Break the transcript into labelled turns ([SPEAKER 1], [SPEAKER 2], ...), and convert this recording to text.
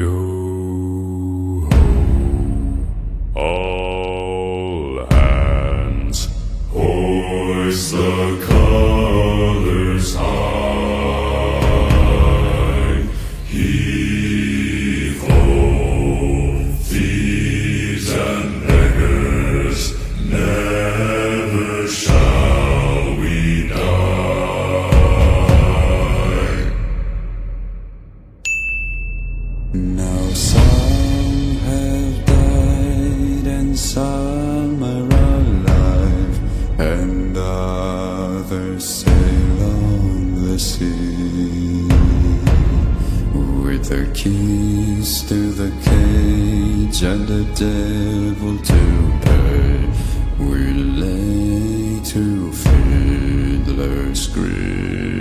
[SPEAKER 1] Yo ho, all hands, hoist the colors high. Heave ho, thieves and beggars, never shall we die.
[SPEAKER 2] Now some have died and some are alive, and others sail on the sea. With the keys to the cage and the devil to pay, we lay to Fiddler's Grave.